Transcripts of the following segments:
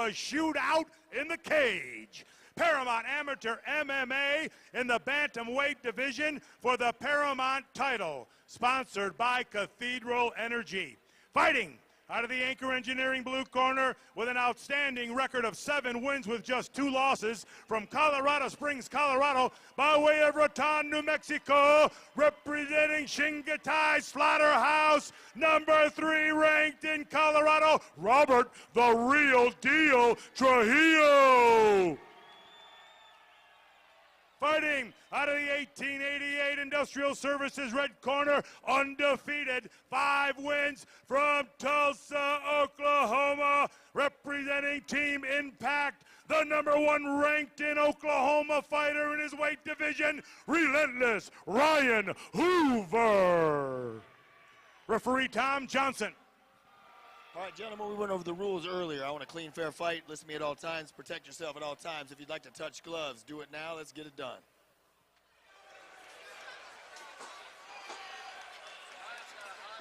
a shootout in the cage. Paramount Amateur MMA in the bantamweight division for the Paramount title, sponsored by Cathedral Energy. Fighting out of the Anchor Engineering blue corner with an outstanding record of 7 wins with just 2 losses from Colorado Springs, Colorado, by way of Raton, New Mexico, representing Shingatai Slaughterhouse, number 3 ranked in Colorado, Robert the Real Deal Trujillo. Fighting out of the 1888 Industrial Services red corner, undefeated, 5 wins from Tulsa, Oklahoma, representing Team Impact, the number 1 ranked in Oklahoma fighter in his weight division, Relentless Ryan Hoover. Referee Tom Johnson. All right, gentlemen, we went over the rules earlier. I want a clean, fair fight. Listen to me at all times. Protect yourself at all times. If you'd like to touch gloves, do it now. Let's get it done.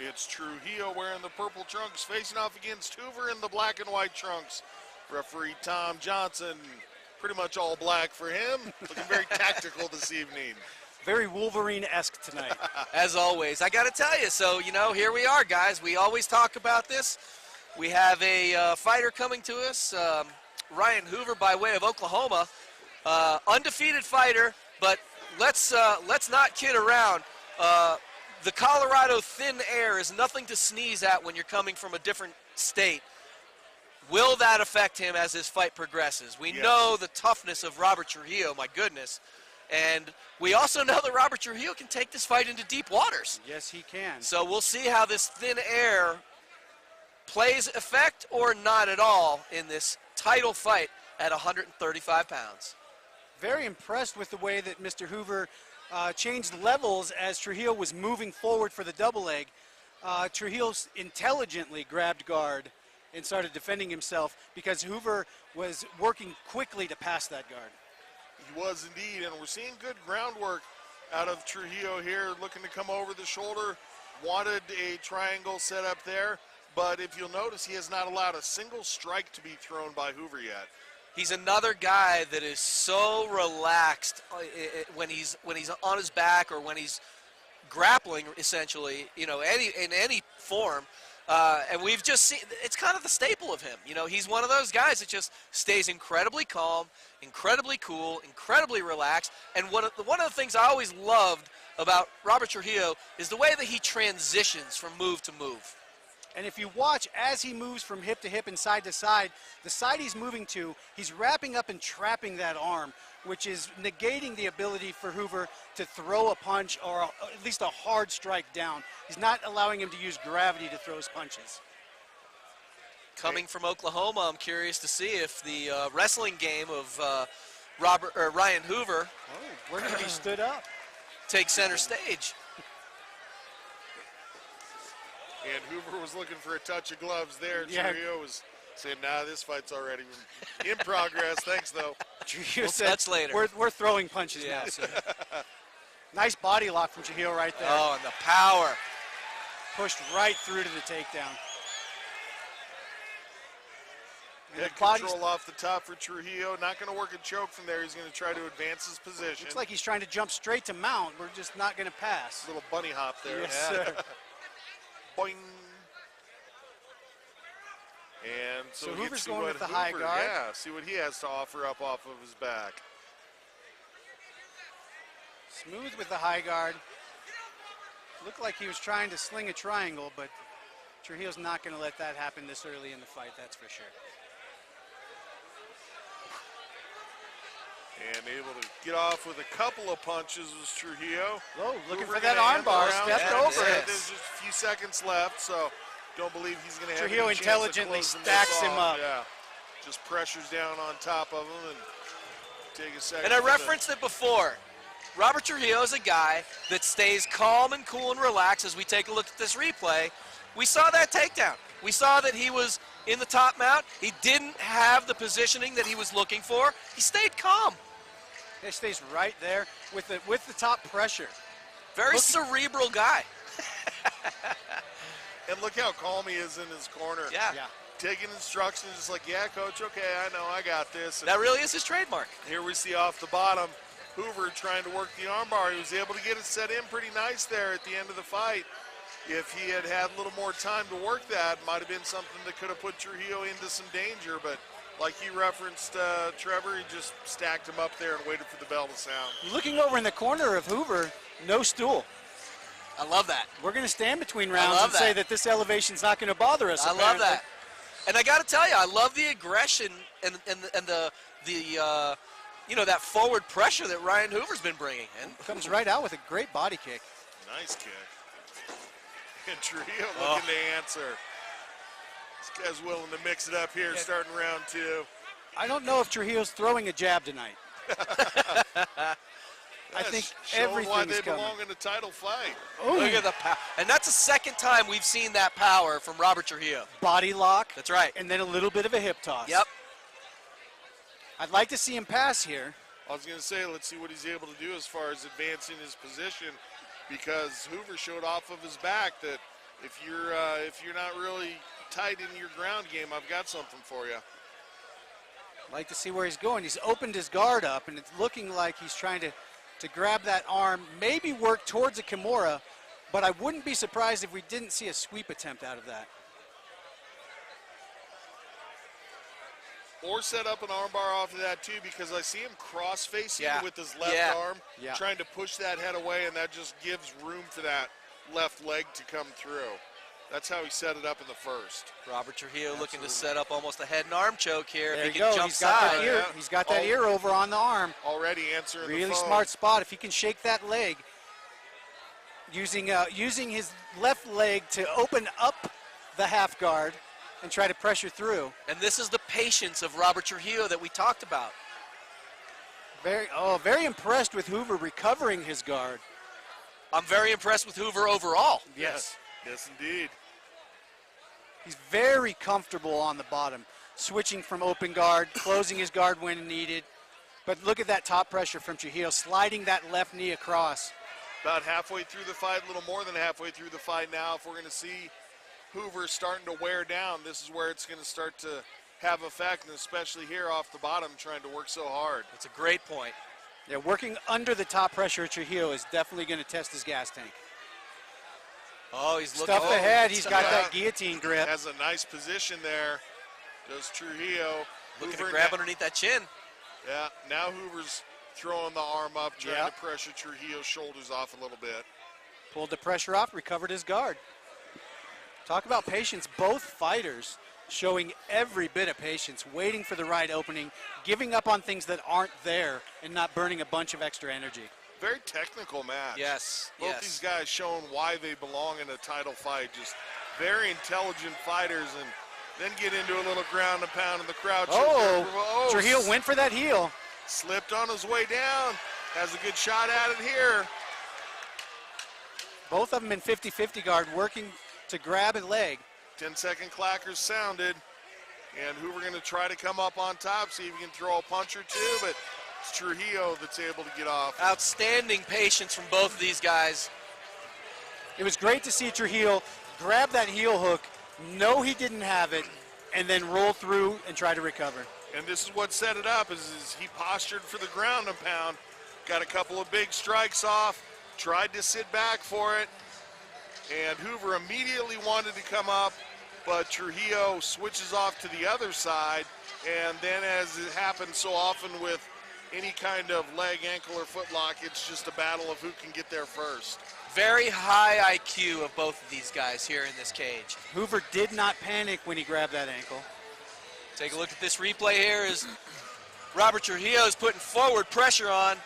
It's Trujillo wearing the purple trunks, facing off against Hoover in the black and white trunks. Referee Tom Johnson, pretty much all black for him. Looking very tactical this evening. Very Wolverine-esque tonight. As always. I got to tell you, so, you know, here we are, guys. We always talk about this. We have a fighter coming to us, Ryan Hoover by way of Oklahoma. Undefeated fighter, but let's not kid around. The Colorado thin air is nothing to sneeze at when you're coming from a different state. Will that affect him as his fight progresses? We know the toughness of Robert Trujillo, my goodness. And we also know that Robert Trujillo can take this fight into deep waters. Yes, he can. So we'll see how this thin air plays effect or not at all in this title fight at 135 pounds. Very impressed with the way that Mr. Hoover changed levels as Trujillo was moving forward for the double leg. Trujillo intelligently grabbed guard and started defending himself because Hoover was working quickly to pass that guard. He was indeed, and we're seeing good groundwork out of Trujillo here, looking to come over the shoulder. Wanted a triangle set up there, but if you'll notice, he has not allowed a single strike to be thrown by Hoover yet. He's another guy that is so relaxed when he's on his back or when he's grappling, essentially, you know, in any form. And we've just seen, it's kind of the staple of him. You know, he's one of those guys that just stays incredibly calm, incredibly cool, incredibly relaxed. And one of the things I always loved about Robert Trujillo is the way that he transitions from move to move. And if you watch as he moves from hip to hip and side to side, the side he's moving to, he's wrapping up and trapping that arm, which is negating the ability for Hoover to throw a punch or at least a hard strike down. He's not allowing him to use gravity to throw his punches. Coming from Oklahoma, I'm curious to see if the wrestling game of Ryan Hoover we're going to be stood up. Takes center stage. And Hoover was looking for a touch of gloves there. Trujillo was saying, nah, this fight's already in progress. Thanks, though. Trujillo said, later. We're throwing punches now. So. Nice body lock from Trujillo right there. Oh, and the power. Pushed right through to the takedown. Head control off the top for Trujillo. Not going to work a choke from there. He's going to try to advance his position. Looks like he's trying to jump straight to mount. We're just not going to pass. Little bunny hop there. Yes, sir. Boing. And so Hoover's going with the high guard. Yeah, see what he has to offer up off of his back. Smooth with the high guard. Looked like he was trying to sling a triangle, but Trujillo's not going to let that happen this early in the fight, that's for sure. And able to get off with a couple of punches was Trujillo. Oh, looking Hoover for that armbar, stepped over it. There's just a few seconds left, so don't believe he's going to have Trujillo any chance of intelligently closing this stacks him off. up. Yeah, just pressures down on top of him and take a second. And I referenced it before. Robert Trujillo is a guy that stays calm and cool and relaxed as we take a look at this replay. We saw that takedown. We saw that he was in the top mount. He didn't have the positioning that he was looking for. He stayed calm. He stays right there with the top pressure. Very cerebral guy. And look how calm he is in his corner. Yeah. taking instructions, just like, yeah, coach, okay, I know, I got this. And That really is his trademark. here we see off the bottom, Hoover trying to work the armbar. He was able to get it set in pretty nice there at the end of the fight. If he had had a little more time to work that, might have been something that could have put Trujillo into some danger. But like you referenced, Trevor, he just stacked him up there and waited for the bell to sound. Looking over in the corner of Hoover, no stool. I love that. We're going to stand between rounds love and say that. that this elevation's not going to bother us. I love apparently. that. And I got to tell you, I love the aggression and the you know, that forward pressure that Ryan Hoover's been bringing. And Comes right out with a great body kick. Nice kick. And Trujillo looking to answer. This guy's willing to mix it up here, starting round 2. I don't know if Trujillo's throwing a jab tonight. I think showing why everything's they coming. belong in a title fight. Ooh, look at the power. And that's the second time we've seen that power from Robert Trujillo. body lock. That's right. And then a little bit of a hip toss. Yep. I'd like to see him pass here. I was going to say, let's see what he's able to do as far as advancing his position, because Hoover showed off of his back that if you're not really tight in your ground game, I've got something for you. I'd like to see where he's going. He's opened his guard up, and it's looking like he's trying to grab that arm, maybe work towards a Kimura, but I wouldn't be surprised if we didn't see a sweep attempt out of that. Or set up an armbar off of that too, because I see him cross-facing Yeah. with his left Yeah. arm, Yeah. trying to push that head away, and that just gives room for that left leg to come through. That's how he set it up in the first. Robert Trujillo looking to set up almost a head and arm choke here. There If you he can go. jump He's got that side. ear. Yeah. He's got that Oh. ear over on the arm. Already answering the Really phone. smart spot. If he can shake that leg, using his left leg to open up the half guard and try to pressure through. And this is the patience of Robert Trujillo that we talked about. Very impressed with Hoover recovering his guard. I'm very impressed with Hoover overall. Yes, indeed. He's very comfortable on the bottom, switching from open guard, closing his guard when needed. But look at that top pressure from Trujillo, sliding that left knee across. About halfway through the fight, a little more than halfway through the fight now. If we're going to see Hoover starting to wear down, this is where it's going to start to have effect, and especially here off the bottom, trying to work so hard. That's a great point. Yeah, working under the top pressure of Trujillo is definitely going to test his gas tank. Oh, he's looking. Stuff ahead, he's got Yeah. that guillotine grip. Has a nice position there. Does Trujillo. Looking Hoover to grab now- underneath that chin. Yeah, now Hoover's throwing the arm up, trying Yeah. to pressure Trujillo's shoulders off a little bit. Pulled the pressure off, recovered his guard. Talk about patience. Both fighters showing every bit of patience, waiting for the right opening, giving up on things that aren't there, and not burning a bunch of extra energy. Very technical match. Yes. Both yes. these guys showing why they belong in a title fight. Just very intelligent fighters, and then get into a little ground and pound in the crouch. Trujillo went for that heel. Slipped on his way down. Has a good shot at it here. Both of them in 50-50 guard, working to grab a leg. 10-second clackers sounded. And Hoover going to try to come up on top, see if he can throw a punch or two, but it's Trujillo that's able to get off. Outstanding patience from both of these guys. It was great to see Trujillo grab that heel hook, know he didn't have it, and then roll through and try to recover. And this is what set it up, is he postured for the ground and pound, got a couple of big strikes off, tried to sit back for it, and Hoover immediately wanted to come up, but Trujillo switches off to the other side, and then as it happens so often with any kind of leg, ankle, or foot lock, it's just a battle of who can get there first. Very high IQ of both of these guys here in this cage. Hoover did not panic when he grabbed that ankle. Take a look at this replay here as Robert Trujillo is putting forward pressure on.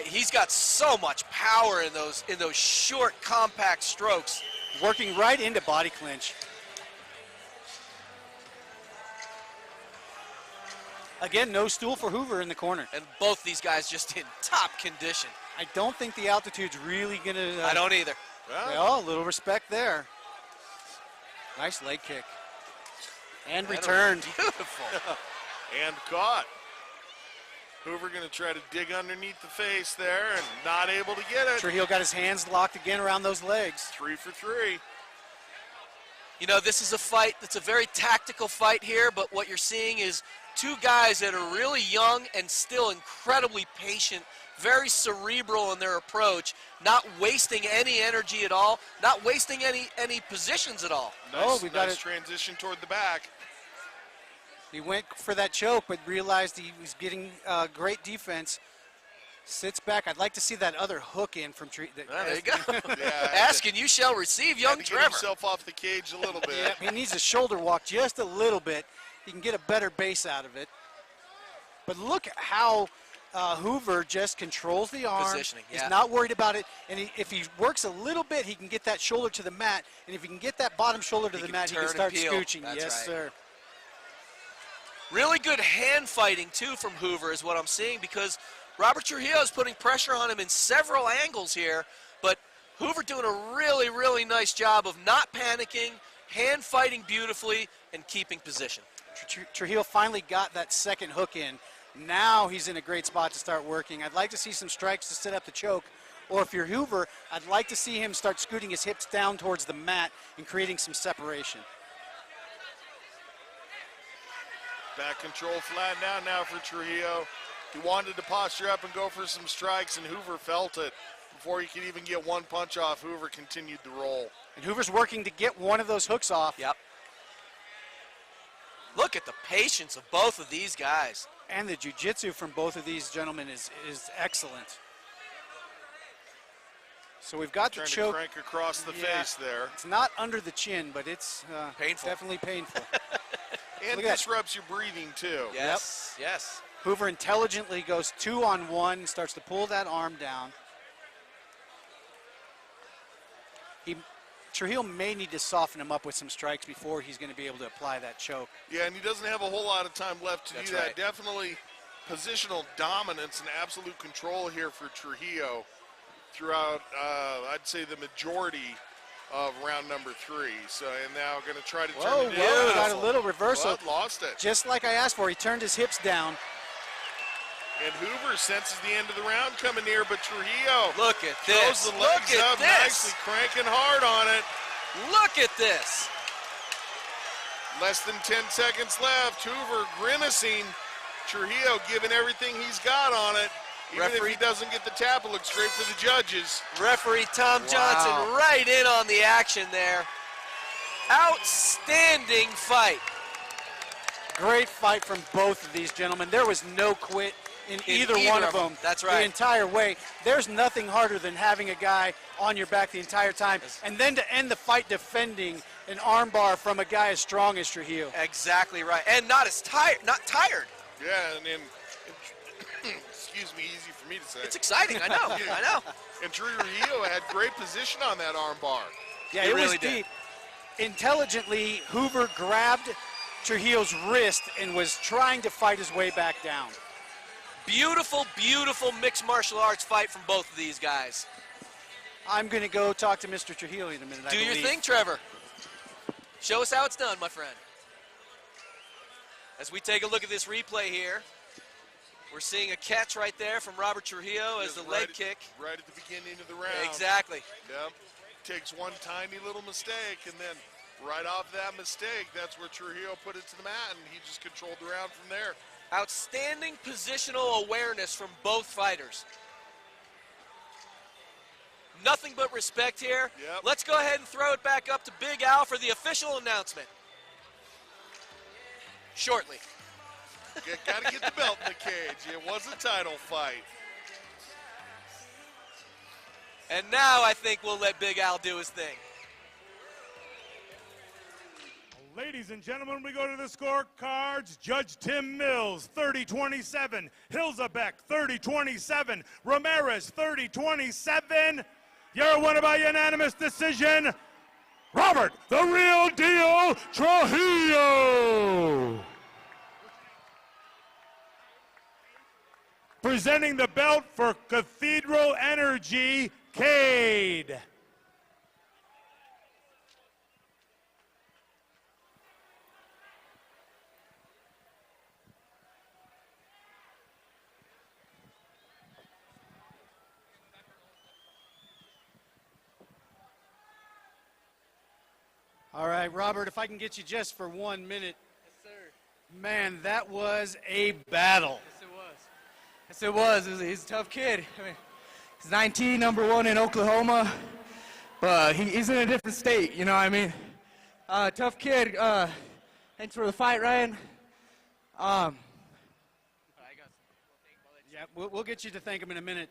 He's got so much power in those short, compact strokes. Working right into body clinch. Again, no stool for Hoover in the corner. And both these guys just in top condition. I don't think the altitude's really going to... I don't either. Well, a little respect there. Nice leg kick. And returned. Beautiful. And caught. Hoover going to try to dig underneath the face there and not able to get it. Trujillo got his hands locked again around those legs. 3 for 3. You know, this is a fight that's a very tactical fight here, but what you're seeing is two guys that are really young and still incredibly patient, very cerebral in their approach, not wasting any energy at all, not wasting any positions at all. Nice, we've got nice it. transition toward the back. He went for that choke, but realized he was getting great defense. Sits back. I'd like to see that other hook in from Tree. There you go. Yeah, Ask and you shall receive, young had to get Trevor. himself off the cage a little bit. Yeah, he needs to shoulder walk just a little bit. He can get a better base out of it. But look how Hoover just controls the arm. Positioning, yeah. He's not worried about it. And if he works a little bit, he can get that shoulder to the mat. And if he can get that bottom shoulder to the can mat, he turn can and start peel. scooching. That's Yes, right. sir. Really good hand fighting, too, from Hoover is what I'm seeing, because Robert Trujillo is putting pressure on him in several angles here, but Hoover doing a really, really nice job of not panicking, hand fighting beautifully, and keeping position. Trujillo finally got that second hook in. Now he's in a great spot to start working. I'd like to see some strikes to set up the choke. Or if you're Hoover, I'd like to see him start scooting his hips down towards the mat and creating some separation. Back control flat now for Trujillo. He wanted to posture up and go for some strikes, and Hoover felt it. Before he could even get one punch off, Hoover continued to roll. And Hoover's working to get one of those hooks off. Yep. Look at the patience of both of these guys. And the jiu-jitsu from both of these gentlemen is excellent. So we've got the Trying to choke. crank across the Yeah. face there. It's not under the chin, but it's Painful. definitely painful. And Look at that. disrupts your breathing, too. Yes, yes. Hoover intelligently goes 2-on-1 and starts to pull that arm down. Trujillo may need to soften him up with some strikes before he's going to be able to apply that choke. Yeah, and he doesn't have a whole lot of time left to That's do that. right. Definitely positional dominance and absolute control here for Trujillo throughout, I'd say, the majority of round number 3. So, and now going to try to turn it Whoa, in. got a little reversal. But lost it. Just like I asked for, he turned his hips down. And Hoover senses the end of the round coming near, but Trujillo Look at throws this. the Look legs at up this. nicely, cranking hard on it. Look at this. Less than 10 seconds left. Hoover grimacing. Trujillo giving everything he's got on it. Even Referee- if he doesn't get the tap, it looks great for the judges. Referee Tom Johnson right in on the action there. Outstanding fight. Great fight from both of these gentlemen. There was no quit in either one of them. That's right. The entire way. There's nothing harder than having a guy on your back the entire time and then to end the fight defending an armbar from a guy as strong as Trujillo. Exactly right. And not tired. Yeah, and excuse me, easy for me to say. It's exciting, I know. I know. And Trujillo had great position on that armbar. Yeah, He it was really did. deep. Intelligently, Hoover grabbed Trujillo's wrist and was trying to fight his way back down. Beautiful, beautiful mixed martial arts fight from both of these guys. I'm going to go talk to Mr. Trujillo in a minute. Do I your believe. thing, Trevor. Show us how it's done, my friend. As we take a look at this replay here, we're seeing a catch right there from Robert Trujillo as the Just leg right kick. Right at the beginning of the round. Exactly. Yep. Takes one tiny little mistake, and then right off that mistake, that's where Trujillo put it to the mat, and he just controlled the round from there. Outstanding positional awareness from both fighters. Nothing but respect here. Yep. Let's go ahead and throw it back up to Big Al for the official announcement. Shortly. Got to get the belt in the cage. It was a title fight. And now I think we'll let Big Al do his thing. Ladies and gentlemen, we go to the scorecards. Judge Tim Mills, 30-27. Hilzabeck, 30-27. Ramirez, 30-27. Your winner by unanimous decision, Robert, the real deal, Trujillo. Presenting the belt for Cathedral Energy, Cade. All right, Robert, if I can get you just for 1 minute. Yes, sir. Man, that was a battle. Yes, it was. Yes, it was. He's a tough kid. I mean, he's 19, number 1 in Oklahoma, but he's in a different state, you know what I mean? Tough kid. Thanks for the fight, Ryan. Yeah, we'll get you to thank him in a minute.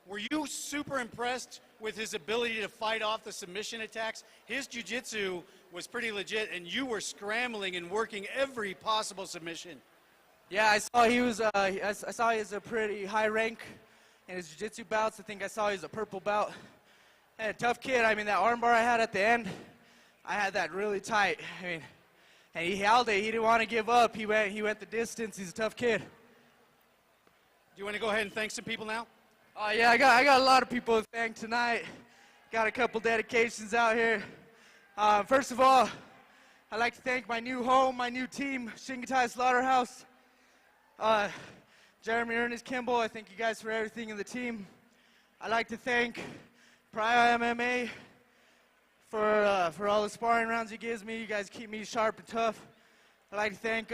Were you super impressed with his ability to fight off the submission attacks? His jiu-jitsu was pretty legit, and you were scrambling and working every possible submission. Yeah, I saw he was. I saw he has a pretty high rank in his jiu-jitsu bouts. I think I saw he was a purple belt. And a tough kid. I mean, that armbar I had at the end, I had that really tight. I mean, and he held it. He didn't want to give up. He went the distance. He's a tough kid. Do you want to go ahead and thank some people now? Yeah, I got a lot of people to thank tonight. Got a couple dedications out here. First of all, I'd like to thank my new home, my new team, Shingatai Slaughterhouse. Jeremy, Ernest, Kimball, I thank you guys for everything in the team. I'd like to thank PMMA8 for all the sparring rounds he gives me. You guys keep me sharp and tough. I'd like to thank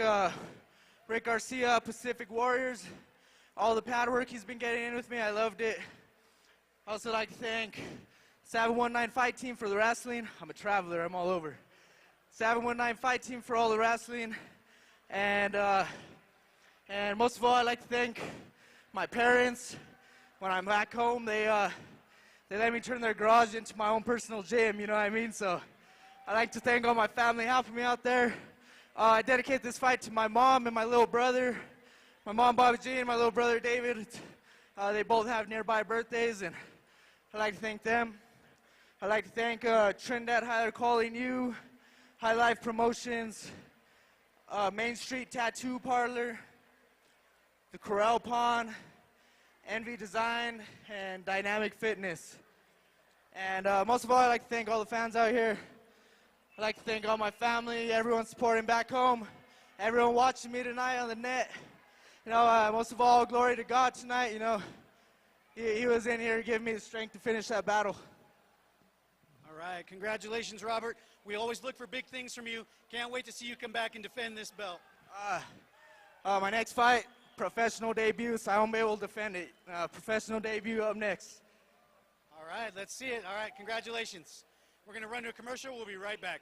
Rick Garcia, Pacific Warriors. All the pad work he's been getting in with me, I loved it. I also like to thank 719 Fight Team for the wrestling. I'm a traveler, I'm all over. 719 Fight Team for all the wrestling. And most of all, I'd like to thank my parents. When I'm back home, they let me turn their garage into my own personal gym, you know what I mean? So I'd like to thank all my family helping me out there. I dedicate this fight to my mom and my little brother. My mom, Bobby G, and my little brother, David. They both have nearby birthdays, and I'd like to thank them. I'd like to thank Trinidad Highlight Calling You, High Life Promotions, Main Street Tattoo Parlor, the Corral Pond, Envy Design, and Dynamic Fitness. And most of all, I'd like to thank all the fans out here. I'd like to thank all my family, everyone supporting back home, everyone watching me tonight on the net. You know, most of all, glory to God tonight. You know, he was in here giving me the strength to finish that battle. All right, congratulations, Robert. We always look for big things from you. Can't wait to see you come back and defend this belt. My next fight, professional debut, so I won't be able to defend it. Professional debut up next. All right, let's see it. All right, congratulations. We're going to run to a commercial. We'll be right back.